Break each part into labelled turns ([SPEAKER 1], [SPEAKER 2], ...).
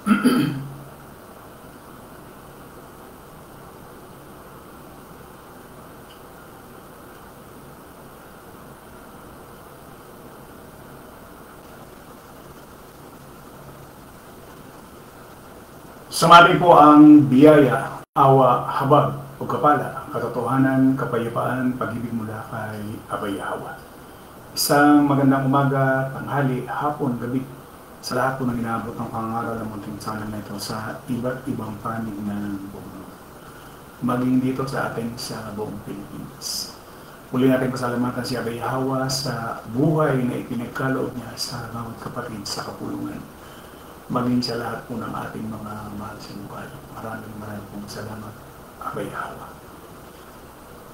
[SPEAKER 1] Sumati po ang biyaya, awa, habag, pagkapala, katotohanan, kapayapaan, pag-ibig mula kay Abay Hawa. Isang magandang umaga, tanghali, hapon, gabi sa lahat po ng inaabot ng pangaral ng munting channel na ito sa iba't ibang panig ng buong mundo. Maging dito sa atin sa buong Pilipinas. Muli natin pasalamatan si Abay Hawa sa buhay na ipinagkaloob niya sa bawat kapatid sa kapulungan. Maging sa lahat po ng ating mga mahal sa buhay. Maraming pong salamat, Abay Hawa.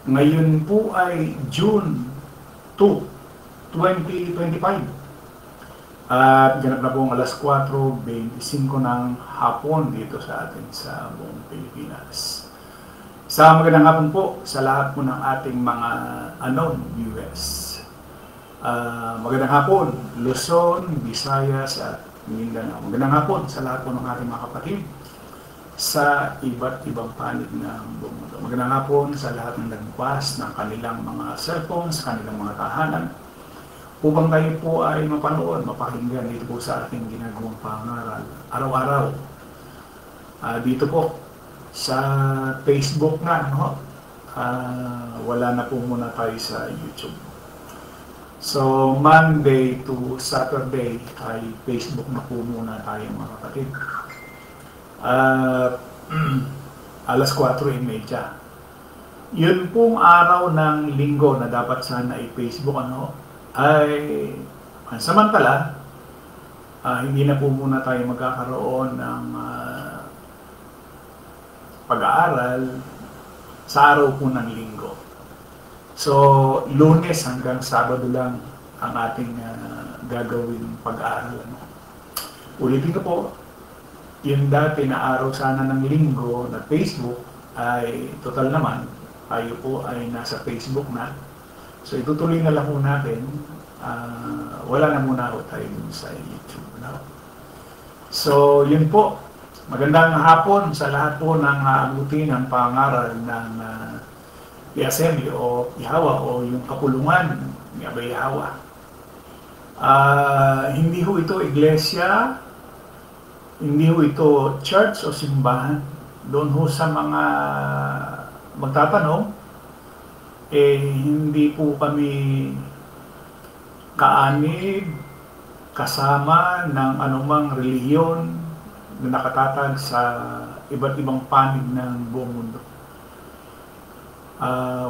[SPEAKER 1] Ngayon po ay June 2, 2025. At ganap na po ang alas 4:25 ng hapon dito sa atin sa buong Pilipinas. Sa magandang hapon po sa lahat po ng ating mga viewers. Magandang hapon, Luzon, Visayas at Mindanao. Magandang hapon sa lahat po ng ating mga kapatid sa iba't ibang panig ng buong mundo. Magandang hapon sa lahat ng nagbukas ng kanilang mga cellphones, kanilang mga tahanan, upang tayo po ay mapanood, mapakinggan dito po sa ating ginagawang pangaral araw-araw. Dito po sa Facebook na, wala na po muna tayo sa YouTube. So, Monday to Saturday ay Facebook na po muna tayo mga kapatid. Alas 4:30. Yun pong araw ng linggo na dapat sana ay Facebook ay samantala, hindi na po muna tayo magkakaroon ng pag-aaral sa araw po ng linggo. So, Lunes hanggang Sabado lang ang ating gagawing pag-aaral. Ulitin ko po, yung dati na araw sana ng linggo na Facebook ay total naman, tayo po ay nasa Facebook na. So, itutuloy na lang po natin. Wala na muna ako tayo sa YouTube. So, yun po. Magandang hapon sa lahat po ng abutin ng pangaral ng i-assembly o ihawa o yung kapulungan ni Abay Hawa. Hindi ho ito iglesia, hindi ho ito church o simbahan. Doon ho sa mga magtatanong, hindi po kami kaanib, kasama ng anumang relihiyon na nakatatag sa iba't ibang panig ng buong mundo.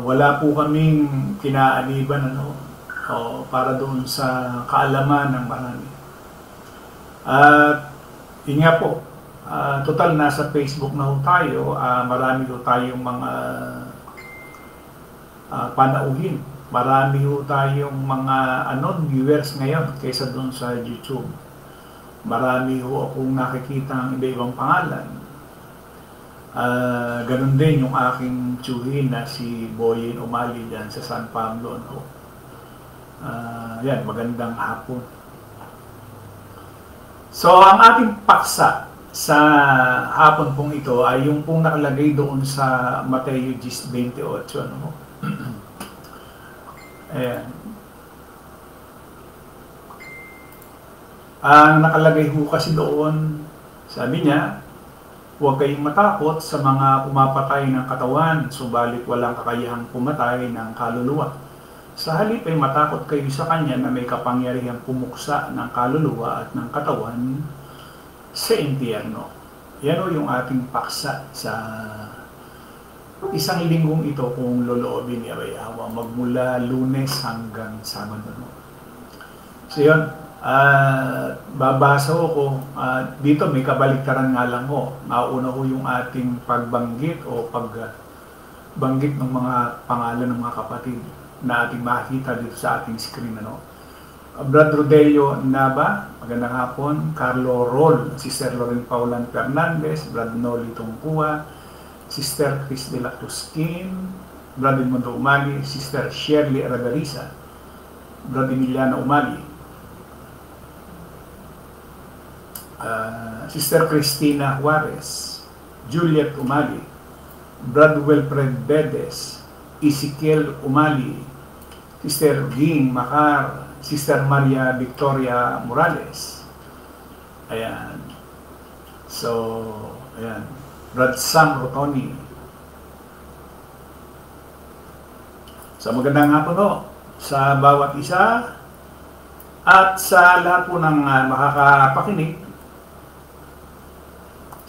[SPEAKER 1] Wala po kaming kinaaniban para doon sa kaalaman ng marami. At yun nga po, total nasa Facebook na ho tayo, marami ho tayong mga panauhin. Marami ho tayong mga viewers ngayon kaysa doon sa YouTube. Marami ho akong nakikita ang iba-ibang pangalan. Ganun din yung aking tsuhin na si Boyin Umali dyan sa San Pablo. Yan, magandang hapon. So, ang ating paksa sa hapon pong ito ay yung pong nakalagay doon sa Mateo 10:28. Ayan. Ang nakalagay ho kasi doon, sabi niya, huwag kayong matakot sa mga pumapatay ng katawan, subalit walang kakayahang pumatay ng kaluluwa. Sa halip ay matakot kayo sa Kanya na may kapangyarihang pumuksa ng kaluluwa at ng katawan sa impyerno. Yan o yung ating paksa sa isang linggong ito kung loloobin ni Abay Hawa, magmula Lunes hanggang Sabado. So yun. Babasa ko dito may kabaliktaran nga lang ho. Nauna ho yung ating pagbanggit o pagbanggit ng mga pangalan ng mga kapatid na ating makikita dito sa ating screen. Brad Rodelio Naba, magandang hapon. Carlo Rol, Sister Loren Paulan Fernandez, Brad Noli Tungkua, Sister Chris de la Cruzquin, Brad Edmundo Umali, Sister Shirley Aragarisa, Brad Emiliano Umali, Sister Cristina Juarez, Juliet Umali, Brad Wilfred Bedes, Ezekiel Umali, Sister Ging Macar, Sister Maria Victoria Morales. Ayan. So, ayan. Brad Sam Rotoni. So, magandang hapon po sa bawat isa at sa lahat po ng makakapakinig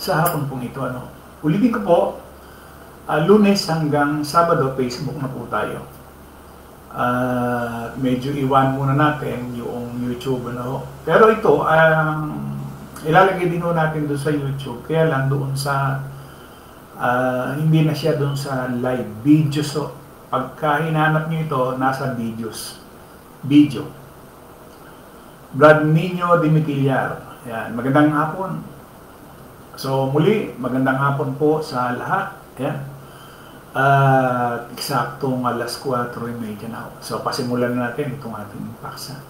[SPEAKER 1] sa hapon pong ito. Ulitin ko po, Lunes hanggang Sabado, Facebook na po tayo. Medyo iwan muna natin yung YouTube. Pero ito, ilalagay din natin doon sa YouTube. Kaya lang doon sa, hindi na siya doon sa live video. So, pagka hinanap nyo ito, nasa videos. Video. Brad Nino Dimitillar. Yan. Magandang hapon. So, muli, magandang hapon po sa lahat. Yan. Eksaktong alas 4:30 na. So, pasimulan natin itong ating paksa.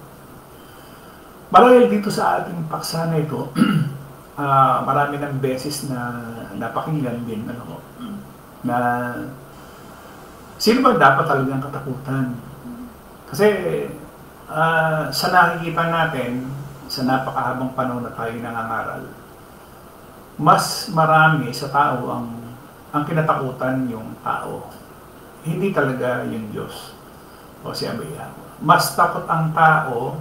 [SPEAKER 1] Marahil dito sa ating paksa na ito, marami ng beses na napakinggan din, na sino ba dapat talagang katakutan? Kasi sa nakikita natin, sa napakahabang panahon na tayo nangangaral, mas marami sa tao ang kinatakutan yung tao. Hindi talaga yung Diyos o si Abaya. Mas takot ang tao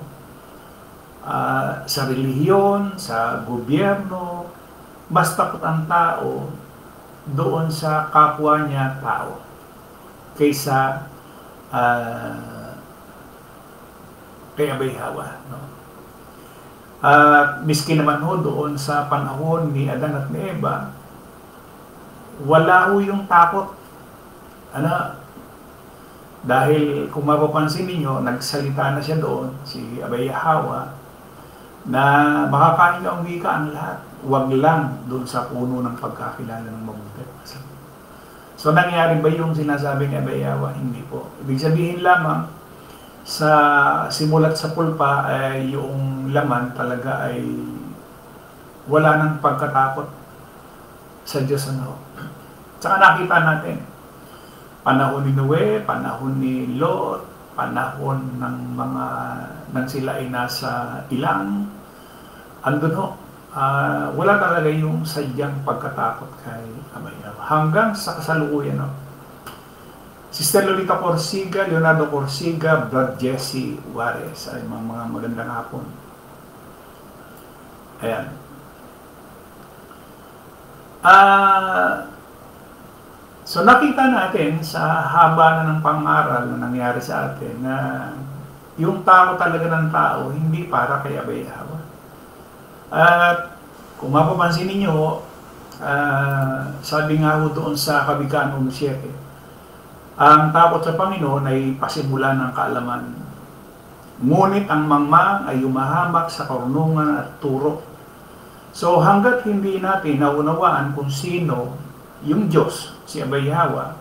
[SPEAKER 1] sa relihiyon, sa gobyerno, mas takot ang tao doon sa kapwa niya tao kaysa kay Abay Hawa. Miski naman doon sa panahon ni Adan at ni Eva, wala yung takot. Dahil kung mapapansin ninyo, nagsalita na siya doon, si Abay Hawa, na makakain ang wika ang lahat. Huwag lang doon sa puno ng pagkakilala ng mabuti. So, nangyari ba yung sinasabi ni Abay Hawa? Hindi po. Ibig sabihin lamang, sa simulat sa pulpa ay yung laman talaga ay wala ng pagkatakot sa Diyos. Tsaka nakita natin, panahon ni Noe, panahon ni Lot, panahon ng mga nang sila ay nasa ilang, andun wala talaga yung sadyang pagkatakot kay Abay Hawa. Hanggang sa kasalukuyan. Sister Lolita Corsiga, Leonardo Corsiga, Brad Jesse Juarez, ay mga magandang hapon. Ayan. So nakita natin sa haba na ng pangaral na nangyari sa atin na yung takot talaga ng tao hindi para kay Abay Hawa. At kung mapapansin ninyo, sabi nga ho doon sa Kawikaan 1:7, ang takot sa Panginoon ay pasimula ng kaalaman. Ngunit ang mangmang ay humahamak sa karunungan at turo. So hanggat hindi natin naunawaan kung sino yung Diyos, si Abay Hawa,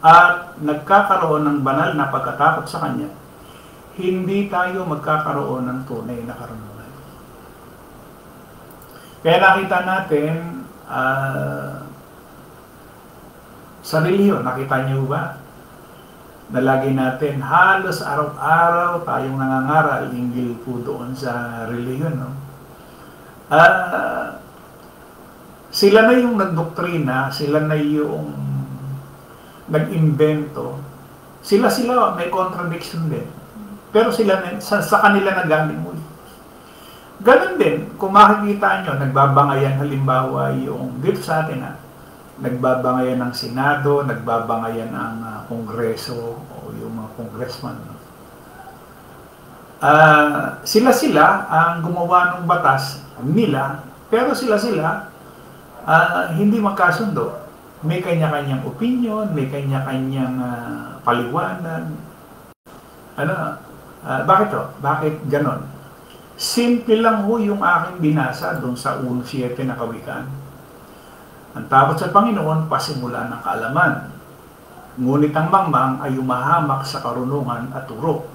[SPEAKER 1] at nagkakaroon ng banal na pagkatakot sa Kanya, hindi tayo magkakaroon ng tunay na karunungan. Kaya nakita natin sa relihiyon, nakita niyo ba? Na lagi natin halos araw-araw tayong nangangaral hinggil po doon sa relihiyon. Sila na yung nagdoktrina, sila na yung nag-invento. Sila may contradiction din. Pero sila sa kanila nagaling muli. Ganon din, kung makikita nyo, nagbabangayan halimbawa yung dito sa atin nagbabangayan ng Senado, nagbabangayan ang Kongreso o yung mga congressman. Sila ang gumawa ng batas nila, pero sila hindi magkasundo. May kanya-kanyang opinion, may kanya-kanyang paliwanag. Bakit to? Bakit ganon? Simple lang ho yung aking binasa doon sa 1:7 na Kawikaan. Ang takot sa Panginoon, pasimula ng kaalaman. Ngunit ang mangmang ay humahamak sa karunungan at turo.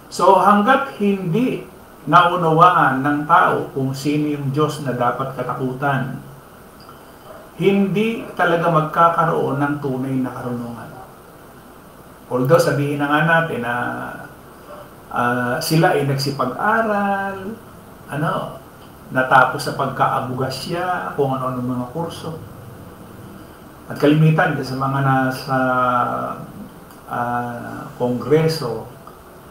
[SPEAKER 1] So hanggat hindi naunawaan ng tao kung sino yung Diyos na dapat katakutan, hindi talaga magkakaroon ng tunay na karunungan. Although sabihin na nga natin na sila ay nagsipag-aral, natapos sa pagkaabugasya, kung ano-ano mga kurso. At kalimitan sa mga nasa Kongreso,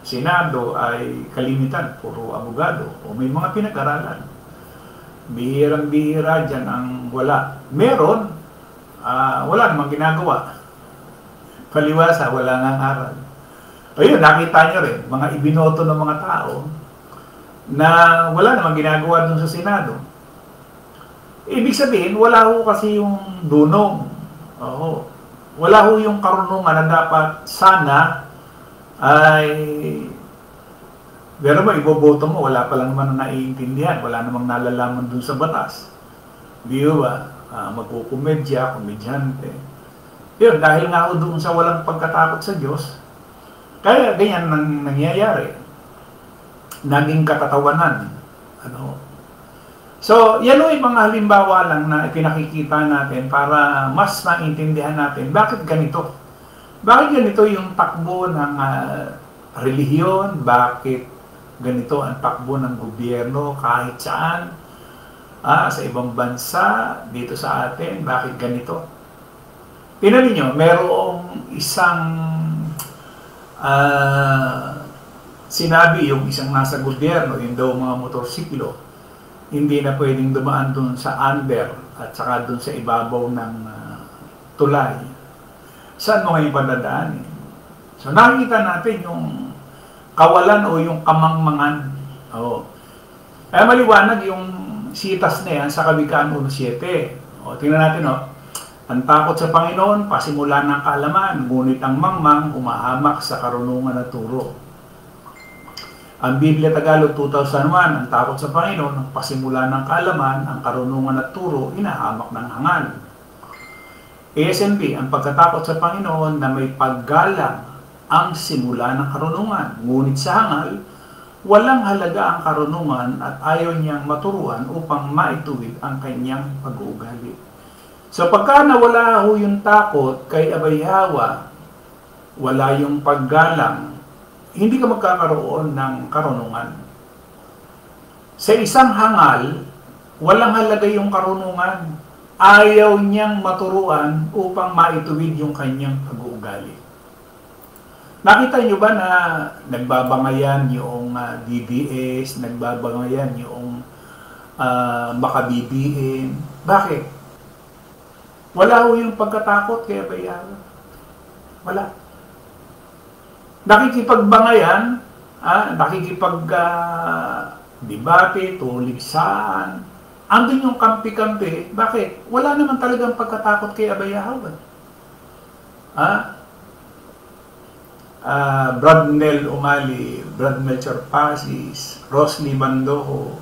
[SPEAKER 1] Senado ay kalimitan, puro abogado o may mga pinag-aralan. Bihirang-bihira dyan ang wala. Meron, wala namang ginagawa. Paliwasa, wala ngang aral. Ayun, nakita nyo rin, mga ibinoto ng mga tao na wala namang ginagawa dun sa Senado. Ibig sabihin, wala ho kasi yung dunong. Wala ho yung karunungan na dapat sana ay pero ba, iboboto mo, wala pa lang naman na naiintindihan, wala namang nalalaman dun sa batas. Di ba? Magkukomedya, komedyante. Yun, dahil nga ako doon sa walang pagkatakot sa Diyos, kaya ganyan nangyayari. Naging katatawanan. So, yan yung mga halimbawa lang na pinakikita natin para mas maintindihan natin bakit ganito. Bakit ganito yung takbo ng relihiyon, bakit ganito ang takbo ng gobyerno kahit saan, sa ibang bansa, dito sa atin, bakit ganito? Tingnan niyo, merong isang sinabi yung isang nasa gobyerno, yung daw mga motorsiklo, hindi na pwedeng dumaan dun sa under at saka dun sa ibabaw ng tulay. Saan mo ngayon padadaanin? So nakikita natin yung kawalan o yung kamangmangan. Kaya maliwanag yung sitas na yan sa Kawikaan 1:7. Tingnan natin, ang takot sa Panginoon, pasimula ng kaalaman, ngunit ang mangmang umahamak sa karunungan at turo. Ang Biblia Tagalog 2001, ang takot sa Panginoon, ang pasimula ng kaalaman, ang karunungan at turo, inahamak ng hangal. ASNP, ang pagkatakot sa Panginoon na may paggalang ang simula ng karunungan. Ngunit sa hangal, walang halaga ang karunungan at ayaw niyang maturuan upang maituwid ang kanyang pag-uugali. So pagka nawala ho yung takot kay Abay Hawa, wala yung paggalang, hindi ka magkakaroon ng karunungan. Sa isang hangal, walang halaga yung karunungan. Ayaw niyang maturuan upang maituwid yung kanyang pag-uugali. Nakita niyo ba na nagbabangayan yung DBS, nagbabangayan yung makabibiin? Bakit? Wala ho yung pagkatakot kaya bayaran. Wala. Nakikipagbangayan, nakikipag-debate, tuligsaan, andun yung kampi-kampi. Bakit? Wala naman talagang pagkatakot kay Abay Hawa. Bradnel Umali, Bradmel Charpasis, Rosly Bandojo,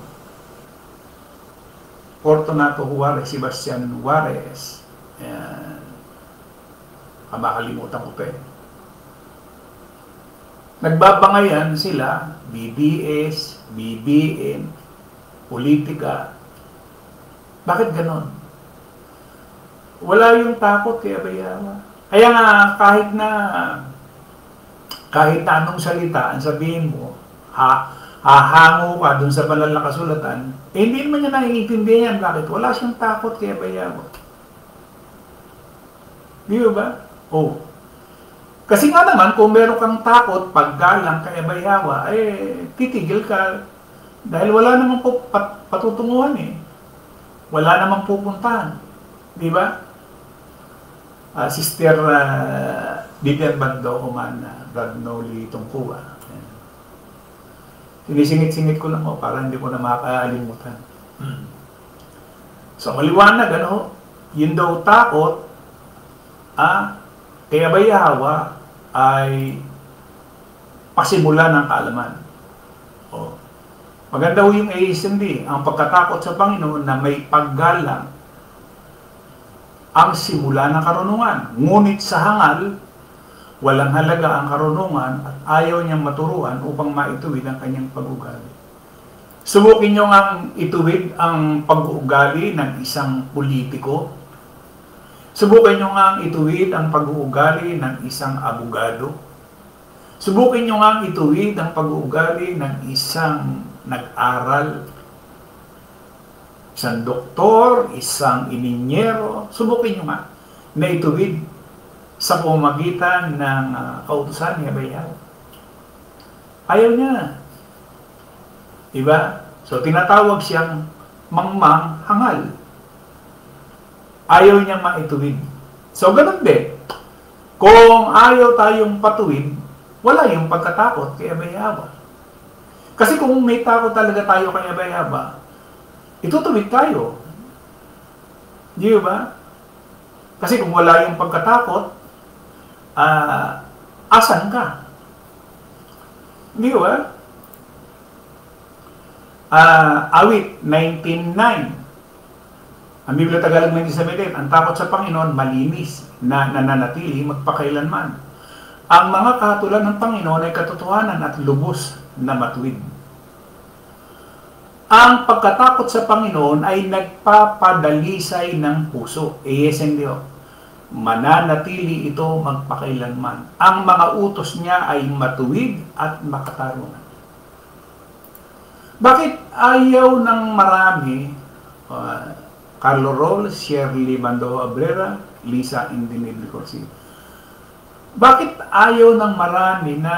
[SPEAKER 1] Fortunato Juarez, Sebastian Juarez, makalimutan ko pa eh. Nagbabangayan sila, BBS, BBM, politika. Bakit ganon? Wala yung takot kay Abay Hawa. Kaya nga, kahit na anong salita, ang sabihin mo, hahango ka dun sa banal na kasulatan, hindi naman niya naiintindihan yan. Bakit? Wala siyang takot kay Abay Hawa. Di ba? Kasi nga naman, kung meron kang takot, paggalang kay Abay Hawa, titigil ka. Dahil wala namang patutunguhan eh. Wala namang pupuntahan. Di ba? Sister Vivian Bando, Bradnoli Tungkuwa. Sinisingit-singit ko lang para hindi ko na makakalimutan. So, maliwanag, yun daw takot, kay Abay Hawa ay pasimula ng kaalaman. Maganda ho yung ASND, ang pagkatakot sa Panginoon na may paggalang ang simula ng karunungan. Ngunit sa hangal, walang halaga ang karunungan at ayaw niyang maturuan upang maituwid ang kanyang pag-ugali. Subukin nyo ngang ituwid ang pag-uugali ng isang politiko. Subukin nyo ngang ituwid ang pag-uugali ng isang abogado. Subukin nyo ngang ituwid ang pag-uugali ng isang nag-aral, isang doktor, isang ininyero. Subukin nyo nga na ituwid sa pamamagitan ng kautusan ni Abay Yahweh. Ayaw niya. Diba? So, tinatawag siyang mangmang hangal. Ayaw niya maituwid. So, ganun din. Kung ayaw tayong patuwid, wala yung pagkatakot kay Abay Yahweh. Kasi kung may takot talaga tayo kay Abay Yahweh, itutuwid tayo. Di ba? Kasi kung wala yung pagkatakot, asan ka? Di ba? Awit 19:9. Ang Biblia Tagalog 19:7, ang takot sa Panginoon malinis na nananatili magpakailanman. Ang mga kahatulan ng Panginoon ay katotohanan at lubos na matuwid. Ang pagkatakot sa Panginoon ay nagpapadalisay ng puso. Yes and no. Mananatili ito magpakailanman. Ang mga utos niya ay matuwid at makatarungan. Bakit ayaw ng marami, Carlo Roll, Shirley Mando Abrera, Lisa Indinibli Corsi, bakit ayaw ng marami na,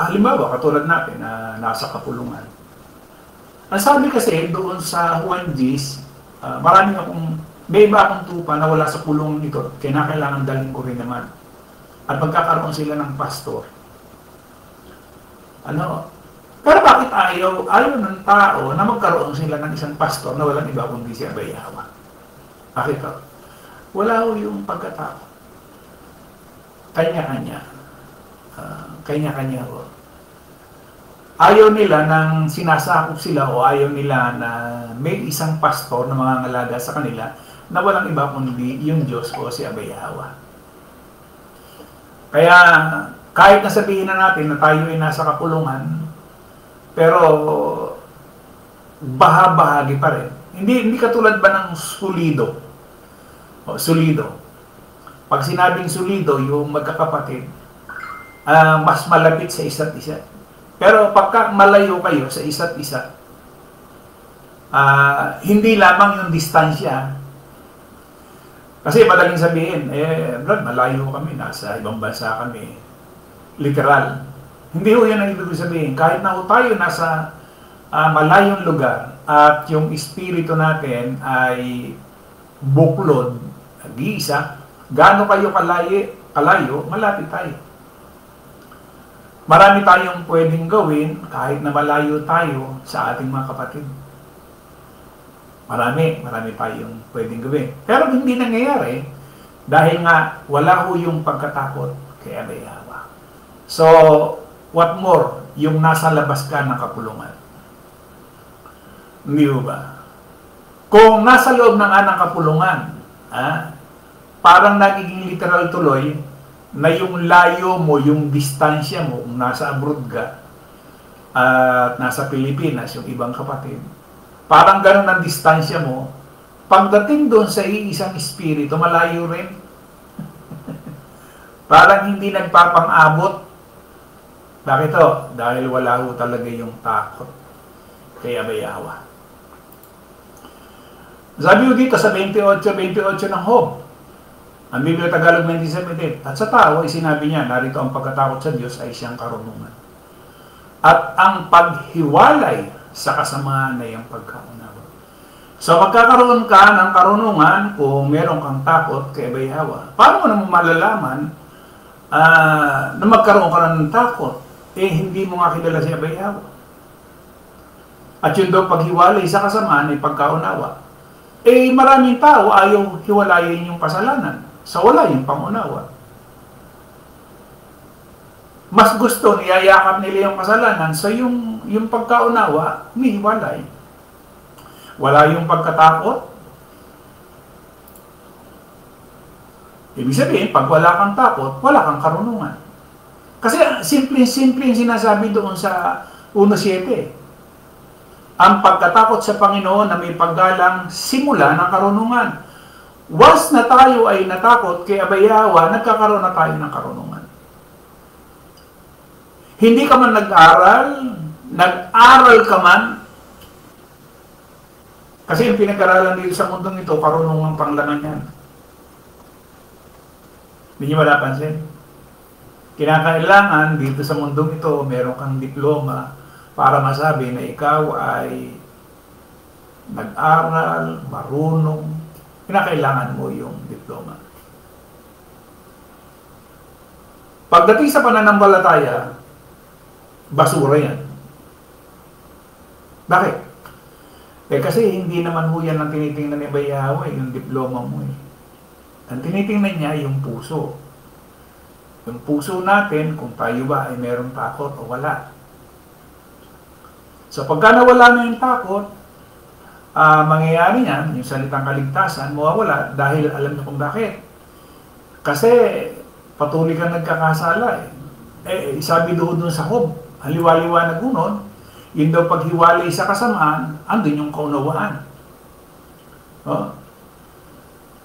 [SPEAKER 1] halimbawa, katulad natin na nasa kapulungan? Ang sabi kasi doon sa Juan Gis, may iba akong tupa na wala sa pulong ito, kailangan dalhin ko rin naman. At magkakaroon sila ng pastor. Pero bakit ayaw ng tao na magkaroon sila ng isang pastor na walang iba kundi si Abay Yahweh? Bakit ito? Wala ho yung pagkatakot. Kanya-kanya. Kanya-kanya ho. Ayaw nila nang sinasakop sila o ayaw nila na may isang pastor na mangangalaga sa kanila na walang iba kundi yung Diyos o si Abay Yahweh. Kaya kahit na sabihin na natin na tayo ay nasa kapulungan, pero bahagi pa rin. Hindi katulad ba ng sulido? O, sulido. Pag sinabing sulido, yung magkakapatid, mas malapit sa isa't isa. Pero pagka malayo kayo sa isa't isa, hindi lamang yung distansya. Kasi madaling sabihin, Brad, malayo kami, nasa ibang bansa kami. Literal. Hindi ho yan ang ibig sabihin. Kahit na ho tayo nasa malayong lugar at yung espiritu natin ay buklod, nag-iisa, gaano kayo kalayo, malapit tayo. Marami tayong pwedeng gawin kahit na malayo tayo sa ating mga kapatid. Marami tayong pwedeng gawin. Pero hindi nangyayari dahil nga wala ho yung pagkatakot kay Abay Yahweh. So, what more, yung nasa labas ka ng kapulungan? Hindi ba? Kung nasa loob ng anang kapulungan, parang nagiging literal tuloy na yung layo mo, yung distansya mo, kung nasa abroad ka, at nasa Pilipinas, yung ibang kapatid, parang ganun ang distansya mo, pagdating doon sa iisang espiritu, malayo rin. Parang hindi nagpapang-abot. Bakit ito? Dahil wala ho talaga yung takot kay Abay Yahweh. Sabi ho dito sa 28 ng Job, ang Biblia Tagalog 19:17, at sa tao ay sinabi niya, narito ang pagkatakot sa Diyos ay siyang karunungan. At ang paghiwalay sa kasamaan na iyang pagkaunawa. So magkakaroon ka ng karunungan kung meron kang takot kay Abay Yahweh. Paano mo naman malalaman na magkaroon ka ng takot? Hindi mo nga kilala si Abay Yahweh. At yun daw paghiwalay sa kasamaan ay pagkaunawa. Maraming tao ayaw hiwalayin yung kasalanan. So wala yung pangunawa. Mas gusto niyayakap nila yung kasalanan. So yung pagkaunawa, humihiwalay. Wala yung pagkatakot. Ibig sabihin, pag wala kang takot, wala kang karunungan. Kasi simple yung sinasabi doon sa 1:7. Ang pagkatakot sa Panginoon na may paggalang simula ng karunungan. Once na tayo ay natakot kay Abay Yawa, nagkakaroon na tayo ng karunungan. Hindi ka man nag-aral ka man, kasi yung pinag-aralan dito sa mundong ito, karunungan panglangan yan. Hindi niyo malapansin? Kinakailangan dito sa mundong ito, meron kang diploma para masabi na ikaw ay nag-aral, marunong. Kinakailangan mo yung diploma. Pagdating sa pananampalataya, basura yan. Bakit? Kasi hindi naman ho yan ang tinitingnan ni Abay Yawa, yung diploma mo . Ang tinitingnan niya yung puso. Yung puso natin, kung tayo ba ay merong takot o wala. So pagka nawala na yung takot, mangyayari yan, yung salitang kaligtasan, mawawala dahil alam niyo kung bakit. Kasi patuloy kang nagkakasala . Sabi doon sa Job, haliwa-liwanag unon, yun daw paghiwalay sa kasamaan, andun yung kaunawaan.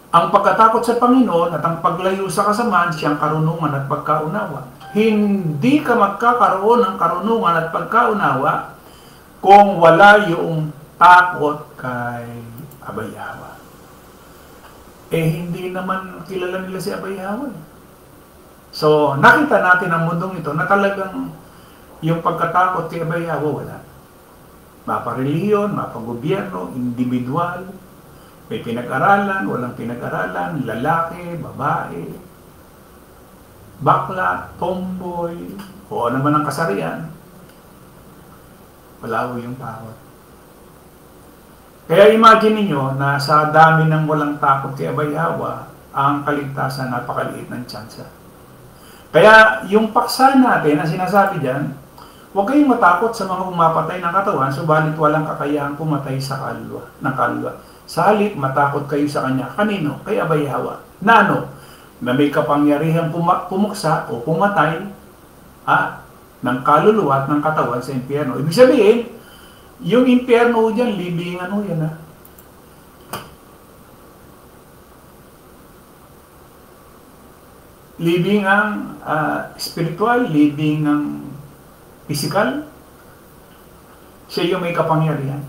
[SPEAKER 1] Ang pagkatakot sa Panginoon at ang paglayo sa kasamaan, siyang karunungan at pagkaunawa. Hindi ka magkakaroon ng karunungan at pagkaunawa kung wala yung takot kay Abay Yawa. Hindi naman kilala nila si Abay Yawa . So, nakita natin ang mundong ito na talagang yung pagkatakot kay Abay Yawa wala. Mapa-reliyon, mapa-gobyerno, individual, may pinag-aralan, walang pinag-aralan, lalaki, babae, bakla, tomboy, o ano man ang kasarian, wala ho yung takot. Kaya imagine niyo na sa dami ng walang takot kay Abay Yawa, ang kaligtasan napakaliit ng tsansa. Kaya yung paksa natin na sinasabi dyan, huwag kayong matakot sa mga pumapatay ng katawan, subalit walang kakayahang pumatay sa kalwa, ng kalwa. Sa halip, matakot kayo sa kanya. Kanino? Kay Abay Yawa. Na ano? Na may kapangyarihang pumuksa o pumatay ng kaluluwa at ng katawan sa impyerno. Ibig sabihin, yung impyerno dyan, libingan ho yan . Libing ang spiritual, libing ang physical. Siya yung may kapangyarihan.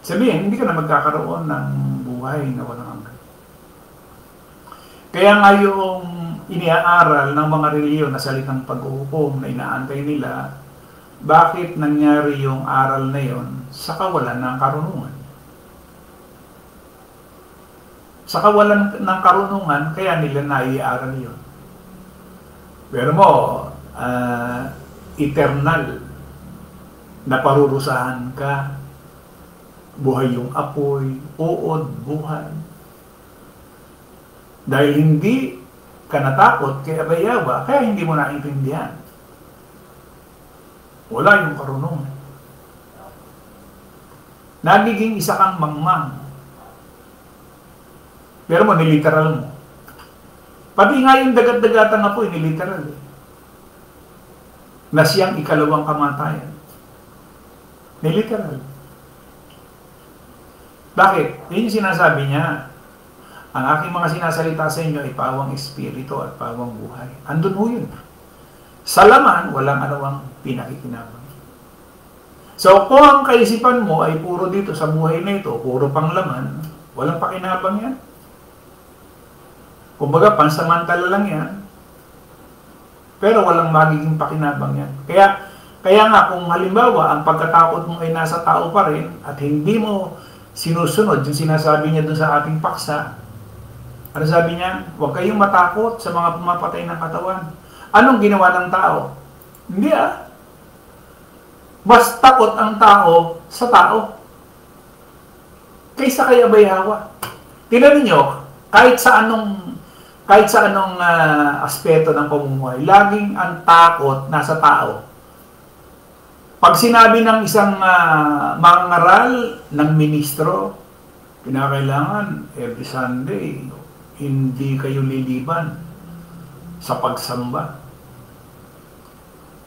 [SPEAKER 1] Sabihin, hindi ka na magkakaroon ng buhay na walang hanggan. Kaya nga yung iniaaral ng mga reliyon na salitang pag-uhukom na inaantay nila, bakit nangyari yung aral na yon sa kawalan ng karunungan? Sa kawalan ng karunungan, kaya nila naiaral yon. Pero mo, eternal na parurusahan ka, buhay yung apoy, uod, buhay. Dahil hindi ka natakot kay Abay Yawa, kaya hindi mo naintindihan. Wala yung karunungan. Nagiging isa kang mangmang. Pero mo, niliteral mo. Pati nga yung dagat-dagatan na po, niliteral . Na siyang ikalawang kamatayan. Niliteral. Bakit? Yun yung sinasabi niya. Ang aking mga sinasalita sa inyo ay pawang espiritu at pawang buhay. Andun ho yun. Sa laman, walang anumang pinakikinabang. So, kung ang kaisipan mo ay puro dito sa buhay na ito, puro pang laman, walang pakinabang yan. Kumbaga, pansamantala lang yan. Pero walang magiging pakinabang yan. Kaya nga, kung halimbawa, ang pagkatakot mo ay nasa tao pa rin at hindi mo sinusunod yung sinasabi niya dun sa ating paksa, ano sabi niya? Huwag kayong matakot sa mga pumapatay ng katawan. Anong ginawa ng tao? Hindi mas takot ang tao sa tao kaysa kay Abay Yawa. Tingnan niyo, kahit sa anong aspeto ng pamumuhay, laging ang takot nasa tao. Pag sinabi ng isang mangaral ng ministro, kinakailangan every Sunday, hindi kayo liliban sa pagsamba.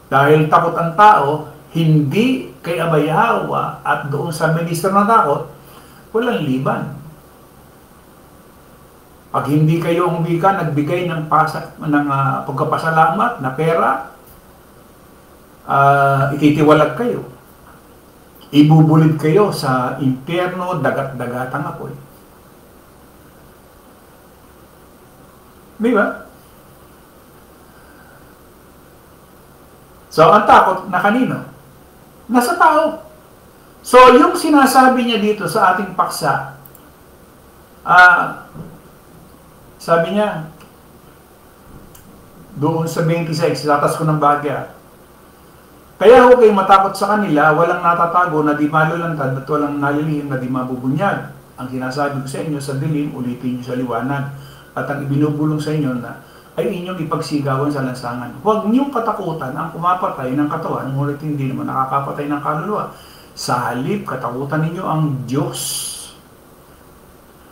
[SPEAKER 1] Dahil takot ang tao, hindi kay Abay Hawa at doon sa ministro ng takot, walang liban. Pag hindi kayo humika, nagbigay ng pagkapasalamat na pera, ititiwalag kayo. Ibubulid kayo sa impyerno, dagat-dagatang apoy. Di ba? So, ang takot na kanino? Nasa tao. So, yung sinasabi niya dito sa ating paksa, sabi niya, doon sa 26, tatas ko ng bagya, kaya huwag kayong matakot sa kanila, walang natatago na di malulantad at walang nalilihim na di mabubunyag. Ang sinasabi ko sa inyo sa dilim, ulitin niyo sa liwanag. At ang ibinubulong sa inyo na ay inyong ipagsigawan sa lansangan. Huwag niyong katakutan ang pumapatay ng katawan, ngunit hindi naman nakakapatay ng kaluluwa. Sa halip, katakutan ninyo ang Diyos.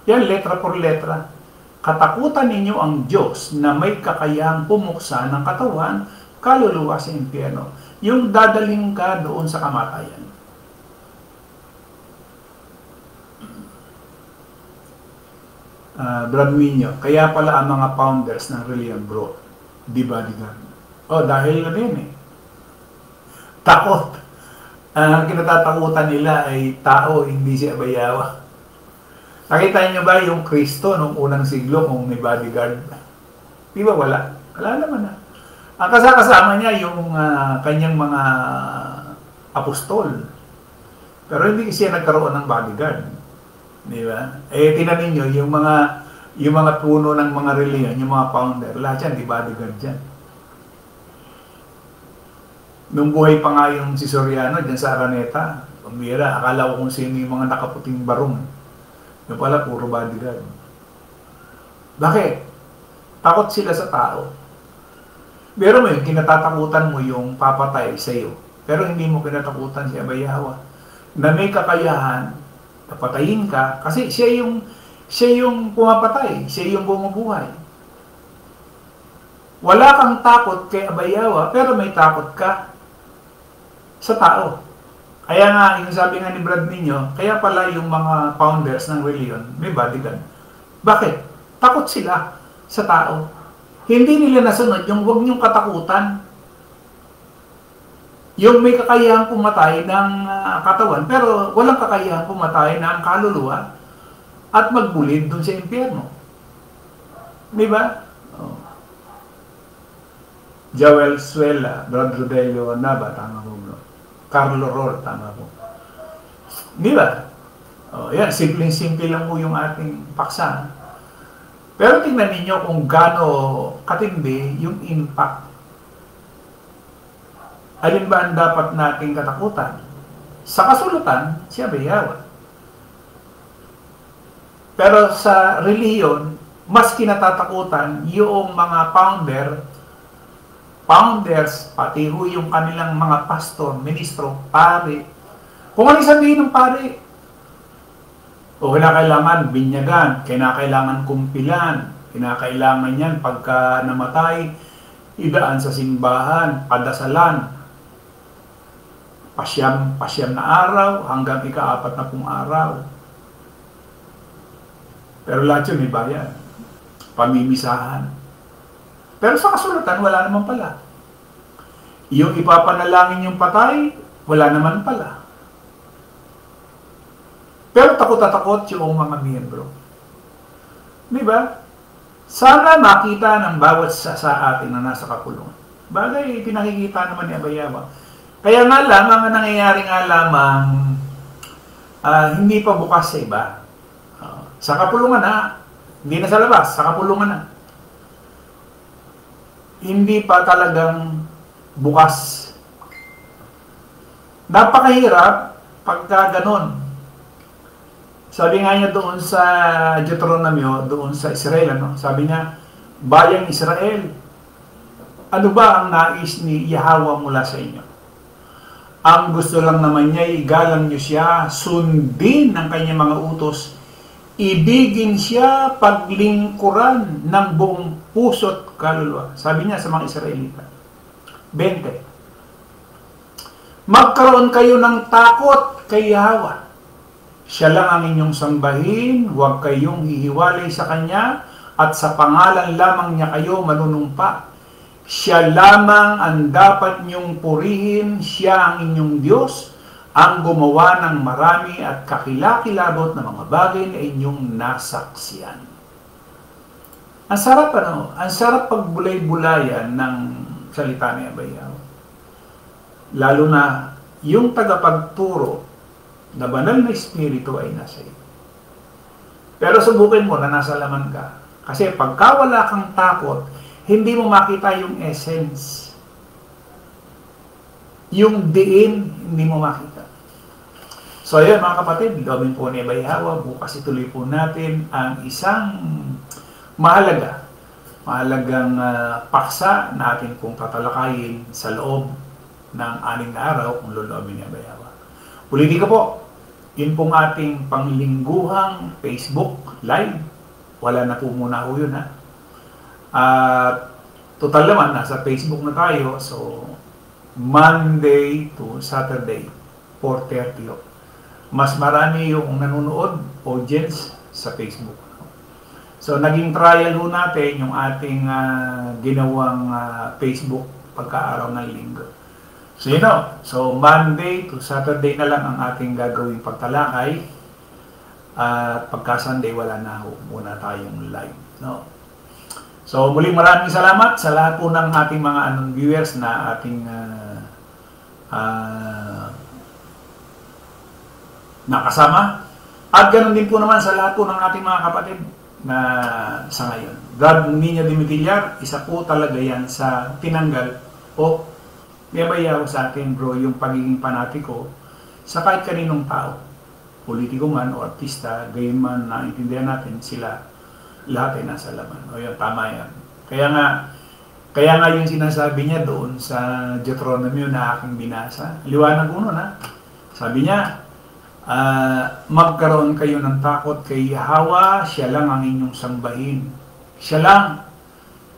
[SPEAKER 1] Yan, letra por letra. Katakutan ninyo ang Diyos na may kakayahang pumuksa ng katawan, kaluluwa sa impyerno. Yung dadaling ka doon sa kamatayan. Brad Minyo, kaya pala ang mga founders ng religion, bro, di ba, dahil na din takot. Ang kinatatakutan nila ay tao, hindi si Abay Hawa. Nakita niyo ba yung Kristo nung unang siglo kung may bodyguard? Di ba wala? Wala naman na. Ang kasama niya yung kanyang mga apostol. Pero hindi siya nagkaroon ng bodyguard. Di ba? Tinanin nyo, yung mga puno ng mga reliyon, yung mga founder, lahat yan, di bodyguard dyan. Nung buhay pa nga yung si Soriano, dyan sa Araneta, pambira, akala ko kung sino yung mga nakaputing barong. Yung pala, puro bodyguard. Bakit? Takot sila sa tao. Pero mo yung kinatatakutan mo yung papatay sa iyo. Pero hindi mo kinatakutan si Abay Hawa. Na may kakayahan, napatayin ka, kasi siya yung pumapatay, siya yung bumubuhay. Wala kang takot kay Abay Hawa, pero may takot ka sa tao. Kaya nga, yung sabi nga ni Brad Minyo, kaya pala yung mga founders ng religion, may bodyguard. Bakit? Takot sila sa tao. Hindi nila nasunod yung huwag niyong katakutan. Yung may kakayahang pumatay ng katawan, pero walang kakayahang pumatay ng kaluluwa at magbulid dun sa impyerno. Di ba? Oh. Joel Suela, Brad Rodelio Nava, tama mo bro. Carlo Ror, tama po. Di ba? Oh, yan, simpleng-simple lang po yung ating paksa. Pero tingnan ninyo kung gaano katindi yung impact. Alin ba ang dapat nating katakutan? Sa kasulatan, si Abay Hawa. Pero sa relihiyon, mas kinatatakutan yung mga founders, pati yung kanilang mga pastor, ministro, pare. Kung ano sabihin ng pare, o kinakailangan binyagan, kinakailangan kumpilan, kinakailangan yan pagka namatay, idaan sa simbahan, padasalan, pasyam na araw hanggang ika-4 na araw. Pero lahat yun may bayan. Pamimisahan. Pero sa kasulatan, wala naman pala. Yung ipapanalangin yung patay, wala naman pala. Pero takot-takot yung mga miyembro. Diba? Sana makita ng bawat sa atin na nasa kapulungan. Bagay, pinakikita naman ni Abay Hawa. Kaya nga lang, ang nangyayari nga lamang, hindi pa bukas sa iba. Sa kapulungan na, hindi na sa labas, sa kapulungan na. Hindi pa talagang bukas. Napakahirap pagka ganon. Sabi nga niya doon sa Deuteronomio, doon sa Israel, sabi niya, bayang Israel, ano ba ang nais ni Yahweh mula sa inyo? Ang gusto lang naman niya, igalang niyo siya, sundin ang kanyang mga utos, ibigin siya, paglingkuran ng buong puso't kaluluwa. Sabi niya sa mga Israelita. 20. Magkaroon kayo ng takot kay Yahweh. Siya lang ang inyong sambahin, huwag kayong hihiwalay sa Kanya, at sa pangalan lamang niya kayo manunumpa. Siya lamang ang dapat niyong purihin, siya ang inyong Diyos, ang gumawa ng marami at kakilakilabot na mga bagay na inyong nasaksiyan. Ang sarap ang sarap pagbulay-bulayan ng salita ni Yahweh. Lalo na yung tagapagturo na banal na espiritu ay nasa iyo. Pero subukin mo na nasa laman ka. Kasi pagka wala kang takot, hindi mo makita yung essence. Yung diin, hindi mo makita. So ayun mga kapatid, gawin po ni Yahweh, bukas ituloy po natin ang isang mahalagang paksa na atin pong tatalakayin sa loob ng 6 na araw kung loloobin ni Yahweh. Ulitin ko po, yun pong ating panglingguhang Facebook Live. Wala na po muna ho yun, ha? Total naman, nasa Facebook na tayo. So, Monday to Saturday, 4:30 ho. Mas marami yung nanonood, audience, sa Facebook. So, naging trial ho natin yung ating ginawang Facebook pagka-araw ng linggo. So, you know, so Monday to Saturday na lang ang ating gagawing pagtalakay. At pagka-Sunday, wala na ho muna tayong live. No? So, muling maraming salamat sa lahat po ng ating mga viewers na ating nakasama. At ganoon din po naman sa lahat po ng ating mga kapatid na sa ngayon. God Niño Dimitillar, isa po talaga yan sa tinanggal o Yahweh sa atin, bro, yung pagiging panatiko sa kahit kaninong tao, politiko man o artista, gayon man naintindihan natin sila, lahat ay nasa laman. O yun, tama yan. Kaya nga yung sinasabi niya doon sa Deuteronomy na aking binasa, liwanag uno na. Sabi niya, magkaroon kayo ng takot kay Yahweh, siya lang ang inyong sambahin. Siya lang.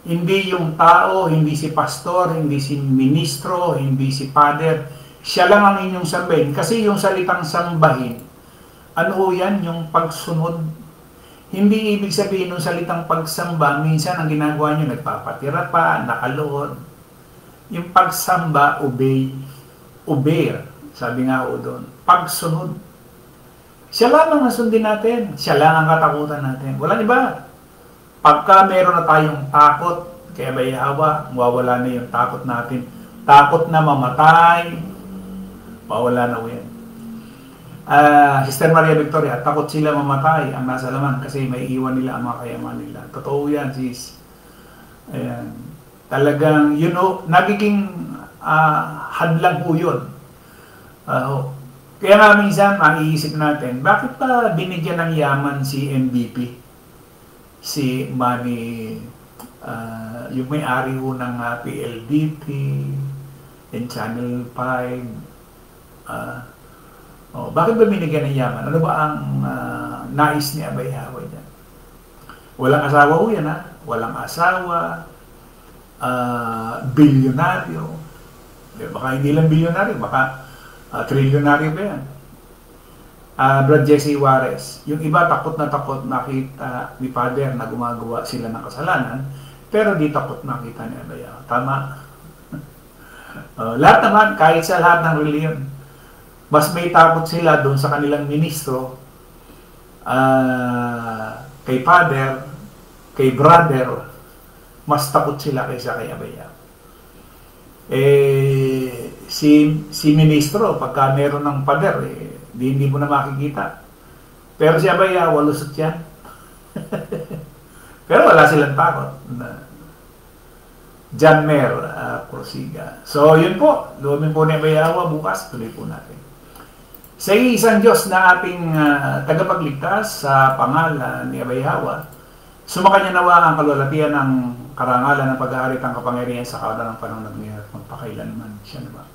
[SPEAKER 1] Hindi yung tao, hindi si pastor, hindi si ministro, hindi si father. Siya lang ang inyong sambahin. Kasi yung salitang sambahin, ano ho yan? Yung pagsunod. Hindi ibig sabihin ng salitang pagsamba, minsan ang ginagawa nyo, nagpapatira pa, nakaluhod. Yung pagsamba, obey. Obey. Sabi nga ho doon, pagsunod. Siya lang ang sundin natin. Siya lang ang katakutan natin. Walang iba. Pagka meron na tayong takot kay Yahweh, mawawala na yung takot natin. Takot na mamatay, mawawala na yan. Sister Maria Victoria, takot sila mamatay ang nasa laman kasi may iwan nila ang mga kayaman nila. Totoo yan, sis. Ayan. Talagang, you know, nagiging hadlang po yun. Kaya nga minsan, maiisip natin, bakit pa binigyan ng yaman si MVP? Si Manny, yung may-ari ho ng PLDT, and Channel 5. Bakit ba binigyan ng yaman? Ano ba ang nais ni Yahweh dyan? Walang asawa ho yan, ha? Walang asawa, bilyonaryo. Baka hindi lang bilyonaryo, baka trilyonaryo ba yan? Brad Jesse Juarez, yung iba takot na takot nakita ni Father na gumagawa sila ng kasalanan, pero di takot nakita ni Yahweh. Tama. Lahat naman, kahit sa lahat ng reliyon, mas may takot sila doon sa kanilang ministro, kay Father, kay brother, mas takot sila kaysa kay Yahweh. Si ministro, pagka meron ng Father, hindi mo na makikita. Pero si Yahweh, walusot yan. Pero wala silang takot. John Mer, Prosiga. So, yun po. Lumin po ni Yahweh bukas. Tuloy po natin. Sa isang Diyos na ating tagapagligtas sa pangalan ni Yahweh, sumakanya nawa ang kalwalatian ng karangalan ng pag-aarit ang kapangyarihan sa kawalan ng panahon na ngayon at magpakailanman. Siya na ba?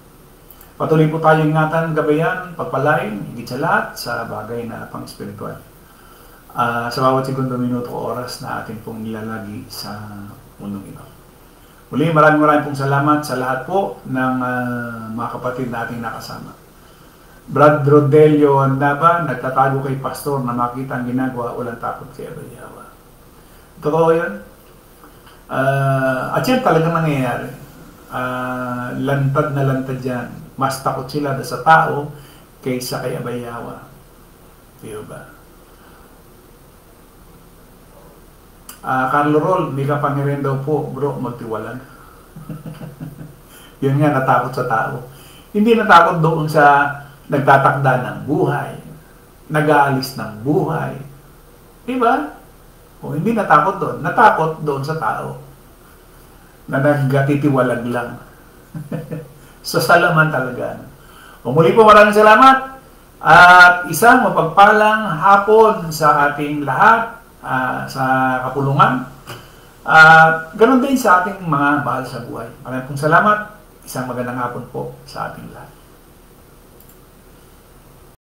[SPEAKER 1] Patuloy po tayo ingatan, gabayan, pagpalain, higit sa lahat sa bagay na pang-spiritual. Sa bawat segundo, minuto, oras na atin pong nilalagi sa mundong ito. Muli, maraming pong salamat sa lahat po ng mga kapatid nating nakasama. Brad Rodelio Nava, nagtatago kay pastor na makita ang ginagawa, walang takot kay Abayawa. Totoo yun. At yan talagang nangyayari. Lantad na lantad yan. Mas takot sila sa tao kaysa kay Abayawa. Diyo ba? Carlo Roll, may kapangyarihan daw po, bro, magtiwalag. Yun nga, natakot sa tao. Hindi natakot doon sa nagtatakda ng buhay, nag-aalis ng buhay. Diba? O hindi natakot doon. Natakot doon sa tao na nagtitiwalag lang. Sa salaman talaga. O muli po, maraming salamat. At isang mapagpalang hapon sa ating lahat. Sa kapulungan at ganun din sa ating mga mahal sa buhay. Maraming pong salamat. Isang magandang hapon po sa ating lahat.